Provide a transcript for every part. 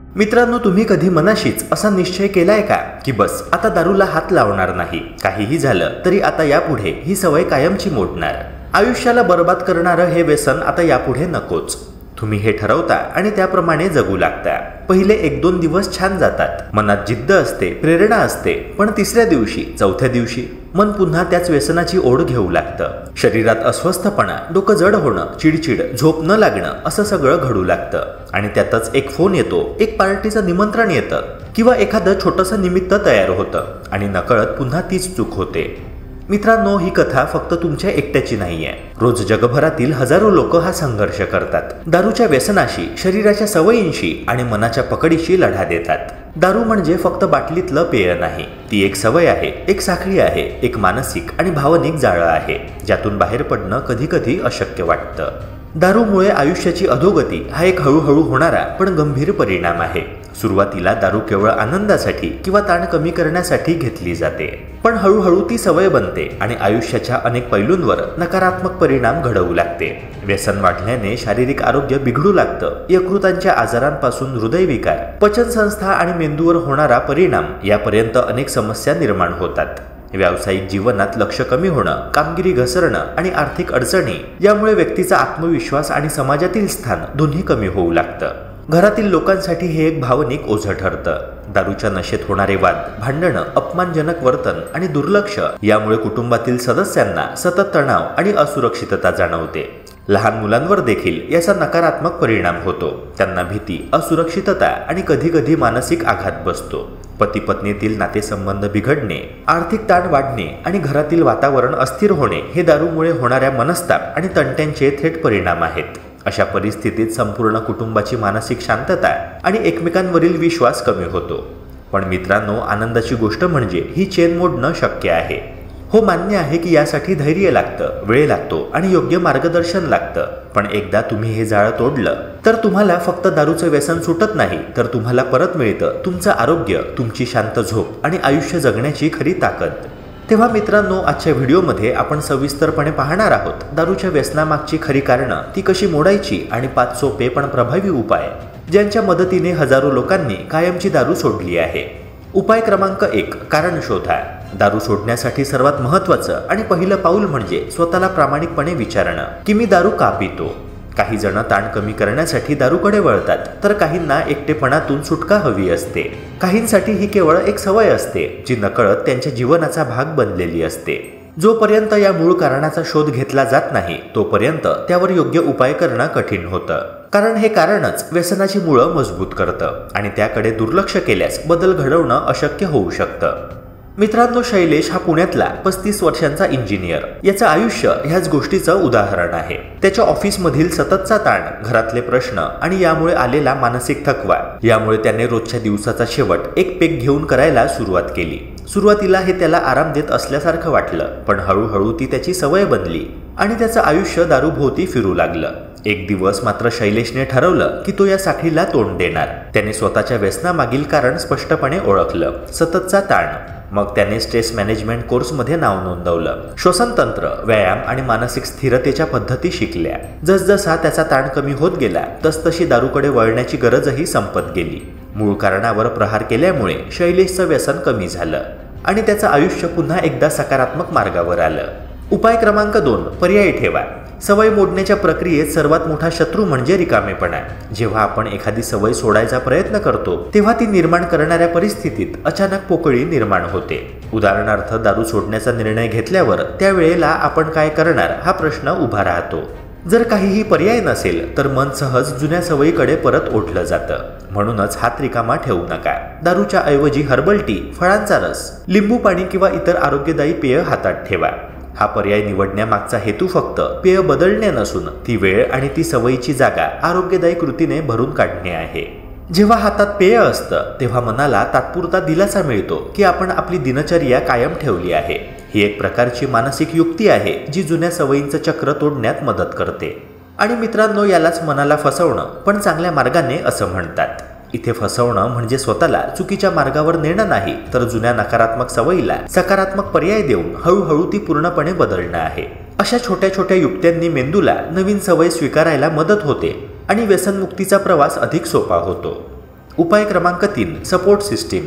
मित्रांनो, तुम्ही कधी मनाशीच असा निश्चय केलाय का की बस आता दारूला हात लावणार नाही, काहीही झालं तरी आता यापुढे ही सवय कायमची मोडणार, आयुष्याला बर्बाद करणारं हे व्यसन आता यापुढे नकोच. तुम्ही हे ठरवता आणि त्याप्रमाणे जगू लागता. पहिले 1-2 दिवस छान जातात, मनात जिद्द असते, प्रेरणा असते, पण तिसऱ्या दिवशी, चौथ्या दिवशी मन पुन्हा त्याच व्यसनाची ओढ घेऊ लागतं. शरीरात अस्वस्थपणा, डोकं जड होणं, चिडचिड, झोप न लागणं असं सगळं घडू लागतं. आणि त्यातच एक फोन येतो, एक पार्टीचं निमंत्रण येतं किंवा एखादं छोटंसं निमित्त तयार होतं आणि नकळत पुन्हा तीच चूक होते. मित्रांनो, ही कथा फक्त तुमच्या एकट्याची नाहीये. रोज जगभरातील हजारो लोक हा संघर्ष करतात. दारूच्या व्यसनाशी, शरीराच्या सवयींशी आणि मनाच्या पकडीशी लढा देतात. दारू म्हणजे फक्त बाटलीतलं पेय नाही, ती एक सवय आहे, एक साखळी आहे, एक मानसिक आणि भावनिक जाळं आहे, ज्यातून बाहेर पडणं कधी कधी अशक्य वाटतं. दारूमुळे आयुष्याची अधोगती हा एक हळूहळू होणारा पण गंभीर परिणाम आहे. सुरुवातीला दारू केवळ आनंदासाठी किंवा ताण कमी करण्यासाठी घेतली जाते, पण हळूहळू ती सवय बनते आणि आयुष्याच्या अनेक पैलूंवर नकारात्मक परिणाम घडवू लागते. व्यसन वाढल्याने शारीरिक आरोग्य बिघडू लागतं. यकृतांच्या आजारांपासून हृदयविकार, पचनसंस्था आणि मेंदूवर होणारा परिणाम यापर्यंत अनेक समस्या निर्माण होतात. व्यावसायिक जीवनात लक्ष कमी होणं, कामगिरी घसरणं आणि आर्थिक अडचणी यामुळे व्यक्तीचा आत्मविश्वास आणि समाजातील स्थान दोन्ही कमी होऊ लागतं. घरातील लोकांसाठी हे एक भावनिक ओझं ठरतं. दारूच्या नशेत होणारे वाद, भांडणं, अपमानजनक वर्तन आणि दुर्लक्ष यामुळे कुटुंबातील सदस्यांना सतत तणाव आणि असुरक्षितता जाणवते. लहान मुलांवर देखील याचा नकारात्मक परिणाम होतो. त्यांना भीती, असुरक्षितता आणि कधीकधी मानसिक आघात बसतो. पती पत्नीतील नातेसंबंध बिघडणे, आर्थिक ताण वाढणे आणि घरातील वातावरण अस्थिर होणे हे दारूमुळे होणाऱ्या मनस्ताप आणि तंट्यांचे थेट परिणाम आहेत. अशा परिस्थितीत संपूर्ण कुटुंबाची मानसिक शांतता आणि एकमेकांवरील विश्वास कमी होतो. पण मित्रांनो, आनंदाची गोष्ट म्हणजे ही चेन मोडणं शक्य आहे. हो, मान्य आहे की यासाठी धैर्य लागतं, वेळ लागतो आणि योग्य मार्गदर्शन लागतं. पण एकदा तुम्ही हे जाळं तोडलं तर तुम्हाला फक्त दारूचं व्यसन सुटत नाही, तर तुम्हाला परत मिळतं तुमचं आरोग्य, तुमची शांत झोप आणि आयुष्य जगण्याची खरी ताकद. तेव्हा मित्रांनो, आजच्या व्हिडिओमध्ये आपण सविस्तरपणे पाहणार आहोत दारूच्या व्यसनामागची खरी कारणं, ती कशी मोडायची आणि 5 सोपे पण प्रभावी उपाय ज्यांच्या मदतीने हजारो लोकांनी कायमची दारू सोडली आहे. उपाय क्रमांक 1, कारण शोधा. दारू सोडण्यासाठी सर्वात महत्त्वाचं आणि पहिलं पाऊल म्हणजे स्वतःला प्रामाणिकपणे विचारणं की मी दारू का पितो. काही जण ताण कमी करण्यासाठी दारूकडे वळतात, तर काहींना एकटेपणातून सुटका हवी असते. काहींसाठी ही केवळ एक सवय असते जी नकळत त्यांच्या जीवनाचा भाग बनलेली असते. जोपर्यंत या मूळ कारणाचा शोध घेतला जात नाही तोपर्यंत त्यावर योग्य उपाय करणं कठीण होतं. कारण हे कारणच व्यसनाची मुळं मजबूत करतं आणि त्याकडे दुर्लक्ष केल्यास बदल घडवणं अशक्य होऊ शकतं. मित्रांनो, शैलेश हा पुण्यातला 35 वर्षांचा इंजिनियर. याचं आयुष्य ह्याच गोष्टीचं उदाहरण आहे. त्याच्या ऑफिसमधील सततचा ताण, घरातले प्रश्न आणि यामुळे आलेला मानसिक थकवा यामुळे त्याने रोजच्या दिवसाचा शेवट एक पेग घेऊन करायला सुरुवात केली. सुरुवातीला हे त्याला आराम देत असल्यासारखं वाटलं, पण हळूहळू ती त्याची सवय बनली आणि त्याचं आयुष्य दारूभोवती फिरू लागलं. एक दिवस मात्र शैलेशने ठरवलं की तो या साखळीला तोंड देणार. त्याने स्वतःच्या व्यसनामागील कारण स्पष्टपणे ओळखलं, सततचा ताण. मग त्याने स्ट्रेस मॅनेजमेंट कोर्समध्ये नाव नोंदवलं. श्वसनतंत्र, व्यायाम आणि मानसिक स्थिरतेच्या पद्धती शिकल्या. जसजसा त्याचा ताण कमी होत गेला तसतशी दारूकडे वळण्याची गरजही संपत गेली. मूळ कारणावर प्रहार केल्यामुळे शैलेशचं व्यसन कमी झालं आणि त्याचं आयुष्य पुन्हा एकदा सकारात्मक मार्गावर आलं. उपाय क्रमांक 2, पर्याय ठेवा. सवय मोडण्याच्या प्रक्रियेत सर्वात मोठा शत्रू म्हणजे रिकामेपणा. जेव्हा आपण एखादी सवय सोडायचा प्रयत्न करतो तेव्हा ती निर्माण करणाऱ्या परिस्थितीत अचानक पोकळी निर्माण होते. उदाहरणार्थ, दारू सोडण्याचा निर्णय घेतल्यावर त्यावेळेला आपण काय करणार हा प्रश्न उभा राहतो. जर काहीही पर्याय नसेल तर मन सहज जुन्या सवयीकडे परत ओढलं जातं. म्हणूनच हात रिकामा ठेवू नका. दारूच्या ऐवजी हर्बल टी, फळांचा रस, लिंबू पाणी किंवा इतर आरोग्यदायी पेय हातात ठेवा. हा पर्याय निवडण्यामागचा हेतू फक्त पेय बदलणे नसून ती वेळ आणि ती सवयीची जागा आरोग्यदायी कृतीने भरून काढणे आहे. जेव्हा हातात पेय असतं तेव्हा मनाला तात्पुरता दिलासा मिळतो की आपण आपली दिनचर्या कायम ठेवली आहे. ही एक प्रकारची मानसिक युक्ती आहे जी जुन्या सवयींचं चक्र तोडण्यात मदत करते. आणि मित्रांनो, यालाच मनाला फसवणं पण चांगल्या मार्गाने असं म्हणतात. इथे फसवणं म्हणजे स्वतःला चुकीच्या मार्गावर नेणं नाही, तर जुन्या नकारात्मक सवयीला सकारात्मक पर्याय देऊन हळूहळू ती पूर्णपणे बदलणं आहे. अशा छोट्या छोट्या युक्त्यांनी मेंदूला नवीन सवय स्वीकारायला मदत होते आणि व्यसनमुक्तीचा प्रवास अधिक सोपा होतो. उपाय क्रमांक 3, सपोर्ट सिस्टीम.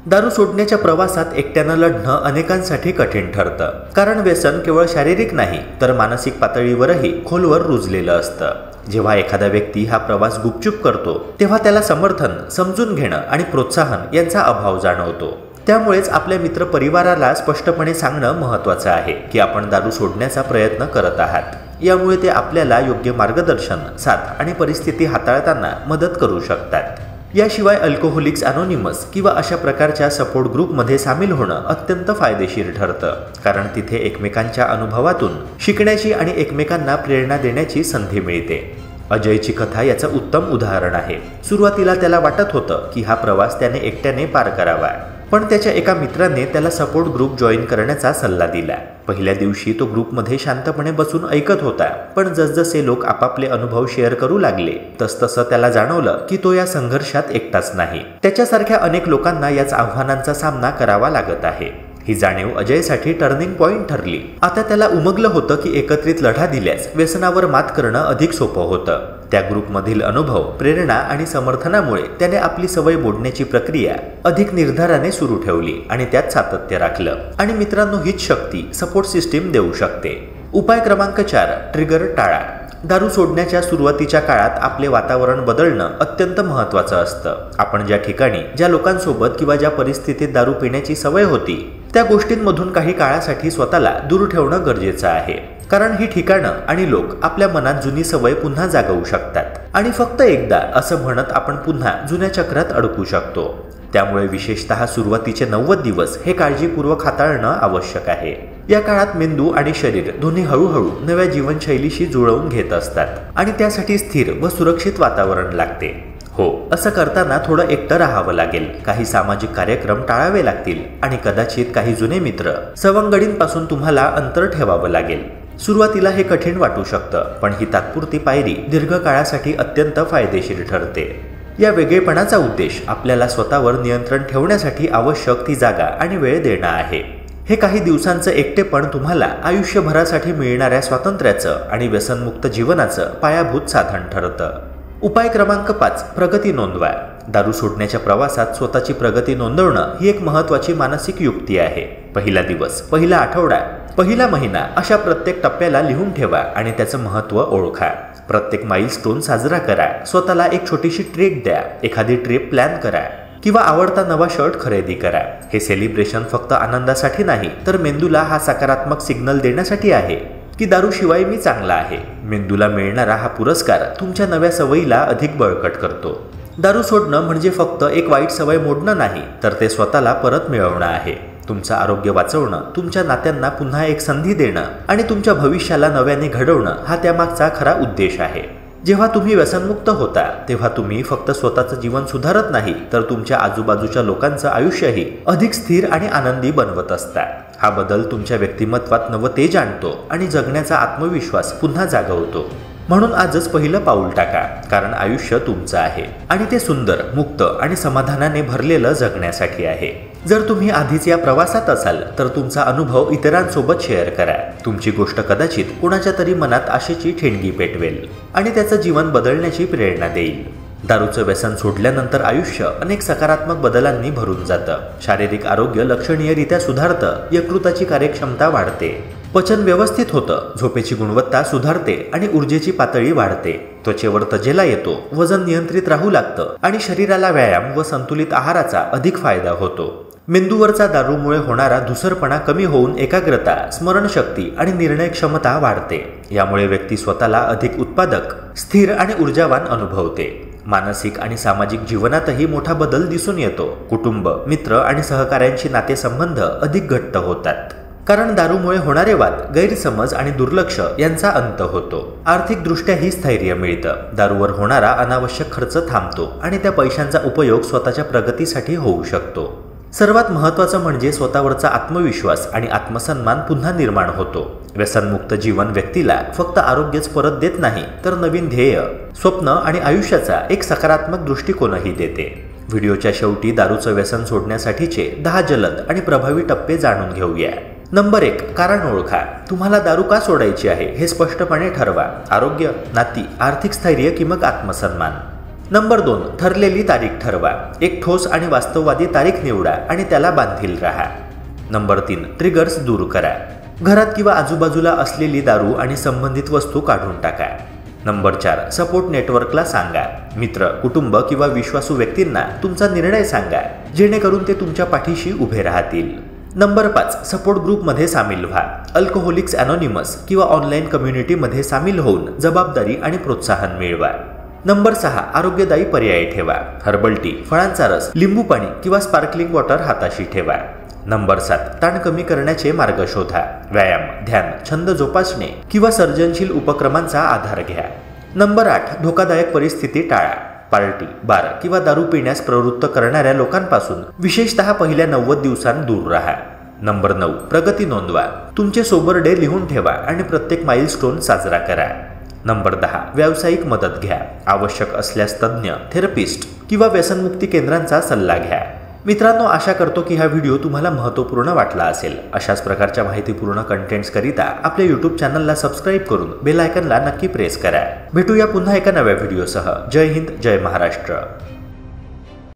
दारू सोडण्याच्या प्रवासात एकट्यानं लढणं अनेकांसाठी कठीण ठरतं, कारण व्यसन केवळ शारीरिक नाही तर मानसिक पातळीवरही खोलवर रुजलेलं असतं. जेव्हा एखादा व्यक्ती हा प्रवास गुपचूप करतो तेव्हा त्याला समर्थन, समजून घेणं आणि प्रोत्साहन यांचा अभाव जाणवतो. त्यामुळेच आपल्या मित्र परिवाराला स्पष्टपणे सांगणं महत्त्वाचं आहे की आपण दारू सोडण्याचा प्रयत्न करत आहात. यामुळे ते आपल्याला योग्य मार्गदर्शन, साथ आणि परिस्थिती हाताळताना मदत करू शकतात. याशिवाय अल्कोहोलिक्स अनोनिमस किंवा अशा प्रकारच्या सपोर्ट ग्रुपमध्ये सामील होणं अत्यंत फायदेशीर ठरतं, कारण तिथे एकमेकांच्या अनुभवातून शिकण्याची आणि एकमेकांना प्रेरणा देण्याची संधी मिळते. अजयची कथा याचं उत्तम उदाहरण आहे. सुरुवातीला त्याला वाटत होतं की हा प्रवास त्याने एकट्याने पार करावा, पण त्याच्या एका मित्राने त्याला सपोर्ट ग्रुप जॉईन करण्याचा सल्ला दिला. पहिल्या दिवशी तो ग्रुपमध्ये शांतपणे बसून ऐकत होता, पण जसजसे लोक आपापले अनुभव शेअर करू लागले तसतसं त्याला जाणवलं की तो या संघर्षात एकटाच नाही. त्याच्यासारख्या अनेक लोकांना याच आव्हानांचा सामना करावा लागत आहे. ही जाणीव अजयसाठी टर्निंग पॉइंट ठरली. आता त्याला उमगलं होतं की एकत्रित लढा दिल्यास व्यसनावर मात करणं अधिक सोपं होतं. त्या ग्रुपमधील अनुभव, प्रेरणा आणि समर्थनामुळे त्याने आपली सवय मोडण्याची प्रक्रिया अधिक निर्धाराने सुरू ठेवली आणि त्यात सातत्य राखलं. आणि मित्रांनो, हीच शक्ती सपोर्ट सिस्टीम देऊ शकते. उपाय क्रमांक 4, ट्रिगर टाळा. दारू सोडण्याच्या सुरुवातीच्या काळात आपले वातावरण बदलणं अत्यंत महत्त्वाचं असतं. आपण ज्या ठिकाणी, ज्या लोकांसोबत किंवा ज्या परिस्थितीत दारू पिण्याची सवय होती त्या गोष्टींमधून काही काळासाठी स्वतःला दूर ठेवणं गरजेचं आहे. कारण ही ठिकाणं आणि लोक आपल्या मनात जुनी सवय पुन्हा जागवू शकतात आणि फक्त एकदा असं म्हणत आपण पुन्हा जुन्या चक्रात अडकू शकतो. त्यामुळे विशेषतः सुरुवातीचे 90 दिवस हे काळजीपूर्वक हाताळणं आवश्यक आहे. या काळात मेंदू आणि शरीर दोन्ही हळूहळू नव्या जीवनशैलीशी जुळवून घेत असतात आणि त्यासाठी स्थिर व सुरक्षित वातावरण लागते. हो, असं करताना थोडं एकटं राहावं लागेल, काही सामाजिक कार्यक्रम टाळावे लागतील आणि कदाचित काही जुने मित्र, सवंगडींपासून तुम्हाला अंतर ठेवावं लागेल. सुरुवातीला हे कठीण वाटू शकतं, पण ही तात्पुरती पायरी दीर्घकाळासाठी अत्यंत फायदेशीर ठरते. या वेगळेपणाचा उद्देश आपल्याला स्वतःवर नियंत्रण ठेवण्यासाठी आवश्यक ती जागा आणि वेळ देणं आहे. हे काही दिवसांचं एकटेपण तुम्हाला आयुष्यभरासाठी मिळणाऱ्या स्वातंत्र्याचं आणि व्यसनमुक्त जीवनाचं पायाभूत साधन ठरतं. उपाय क्रमांक 5, प्रगती नोंदवा. दारू सोडण्याच्या प्रवासात स्वतःची प्रगती नोंदवणं ही एक महत्त्वाची मानसिक युक्ती आहे. पहिला दिवस, पहिला आठवडा, पहिला महिना अशा प्रत्येक टप्प्याला लिहून ठेवा आणि त्याचं महत्त्व ओळखा. प्रत्येक माइलस्टोन साजरा करा. स्वतःला एक छोटीशी ट्रीट द्या. एखादी ट्रिप प्लॅन करा किंवा आवडता नवा शर्ट खरेदी करा. हे सेलिब्रेशन फक्त आनंदासाठी नाही तर मेंदूला हा सकारात्मक सिग्नल देण्यासाठी आहे की दारूशिवाय मी चांगला आहे. मेंदूला मिळणारा हा पुरस्कार तुमच्या नव्या सवयीला अधिक बळकट करतो. दारू सोडणं म्हणजे फक्त एक वाईट सवय मोडणं नाही, तर ते स्वतःला परत मिळवणं आहे. तुमचं आरोग्य वाचवणं, तुमच्या नात्यांना पुन्हा एक संधी देणं आणि तुमच्या भविष्याला नव्याने घडवणं हा त्यामागचा खरा उद्देश आहे. जेव्हा तुम्ही व्यसनमुक्त होता तेव्हा तुम्ही फक्त स्वतःचं जीवन सुधारत नाही तर तुमच्या आजूबाजूच्या लोकांचं आयुष्यही अधिक स्थिर आणि आनंदी बनवत असता. हा बदल तुमच्या व्यक्तिमत्वात नवं तेज आणतो आणि जगण्याचा आत्मविश्वास पुन्हा जागवतो. म्हणून आजच पहिलं पाऊल टाका, कारण आयुष्य तुमचं आहे आणि ते सुंदर, मुक्त आणि समाधानाने भरलेलं जगण्यासाठी आहे. जर तुम्ही आधीच या प्रवासात असाल तर तुमचा अनुभव इतरांसोबत शेअर करा. तुमची गोष्ट कदाचित कोणाच्या तरी मनात आशेची ठिणगी पेटवेल आणि त्याचं जीवन बदलण्याची प्रेरणा देईल. दारूचं व्यसन सोडल्यानंतर आयुष्य अनेक सकारात्मक बदलांनी भरून जातं. शारीरिक आरोग्य लक्षणीयरित्या सुधारतं, यकृताची कार्यक्षमता वाढते, पचन व्यवस्थित होतं, झोपेची गुणवत्ता सुधारते आणि ऊर्जेची पातळी वाढते. त्वचेवर तजेला येतो, वजन नियंत्रित राहू लागतं आणि शरीराला व्यायाम व संतुलित आहाराचा अधिक फायदा होतो. मेंदूवरचा दारूमुळे होणारा धुसरपणा कमी होऊन एकाग्रता, स्मरणशक्ती आणि निर्णय क्षमता वाढते. यामुळे व्यक्ती स्वतःला अधिक उत्पादक, स्थिर आणि ऊर्जावान अनुभवते. मानसिक आणि सामाजिक जीवनातही मोठा बदल दिसून येतो. कुटुंब, मित्र आणि सहकाऱ्यांची नातेसंबंध अधिक घट्ट होतात, कारण दारूमुळे होणारे वाद, गैरसमज आणि दुर्लक्ष यांचा अंत होतो. आर्थिकदृष्ट्याही स्थैर्य मिळतं. दारूवर होणारा अनावश्यक खर्च थांबतो आणि त्या पैशांचा उपयोग स्वतःच्या प्रगतीसाठी होऊ शकतो. सर्वात महत्त्वाचं म्हणजे स्वतःवरचा आत्मविश्वास आणि आत्मसन्मान पुन्हा निर्माण होतो. व्यसनमुक्त जीवन व्यक्तीला फक्त आरोग्यच परत देत नाही तर नवीन ध्येय, स्वप्न आणि आयुष्याचा एक सकारात्मक दृष्टिकोनही देते. व्हिडिओच्या शेवटी दारूचं व्यसन सोडण्यासाठीचे 10 जलद आणि प्रभावी टप्पे जाणून घेऊया. नंबर 1, कारण ओळखा. तुम्हाला दारू का सोडायची आहे हे स्पष्टपणे ठरवा. आरोग्य, नाती, आर्थिक स्थैर्य की मग आत्मसन्मान. नंबर 2, ठरलेली तारीख ठरवा. एक ठोस आणि वास्तववादी तारीख निवडा आणि त्याला बांधील राहा. नंबर 3, ट्रिगर्स दूर करा. घरात किंवा आजूबाजूला असलेली दारू आणि संबंधित वस्तू काढून टाका. नंबर 4, सपोर्ट नेटवर्कला सांगा. मित्र, कुटुंब किंवा विश्वासू व्यक्तींना तुमचा निर्णय सांगा, जेणेकरून ते तुमच्या पाठीशी उभे राहतील. नंबर 5, सपोर्ट ग्रुपमध्ये सामील व्हा. अल्कोहोलिक्स अनोनिमस किंवा ऑनलाईन कम्युनिटीमध्ये सामील होऊन जबाबदारी आणि प्रोत्साहन मिळवा. नंबर 6, आरोग्यदायी पर्याय ठेवा. हर्बल टी, फळांचा रस, लिंबू पाणी किंवा स्पार्कलिंग वॉटर हाताशी ठेवा. नंबर 7, ताण कमी करण्याचे मार्ग शोधा. व्यायाम, ध्यान, छंद जोपासणे किंवा सर्जनशील उपक्रमांचा आधार घ्या. नंबर 8, धोकादायक परिस्थिती टाळा. पार्टी, बार किंवा दारू पिण्यास प्रवृत्त करणाऱ्या लोकांपासून विशेषतः पहिल्या 90 दिवसांत दूर राहा. नंबर 9, प्रगती नोंदवा. तुमचे सोबर डे लिहून ठेवा आणि प्रत्येक माइलस्टोन साजरा करा. नंबर 10, व्यावसायिक मदत घ्या. आवश्यक असल्यास तज्ज्ञ, थेरपिस्ट किंवा व्यसनमुक्ती केंद्रांचा सल्ला घ्या. मित्रांनो, आशा करतो की हा व्हिडिओ तुम्हाला महत्त्वपूर्ण वाटला असेल. अशाच प्रकारच्या माहितीपूर्ण कंटेंट्सकरिता आपल्या यूट्यूब चॅनलला सबस्क्राईब करून बेल आयकनला नक्की प्रेस करा. भेटूया पुन्हा एका नव्या व्हिडिओसह. जय हिंद, जय महाराष्ट्र.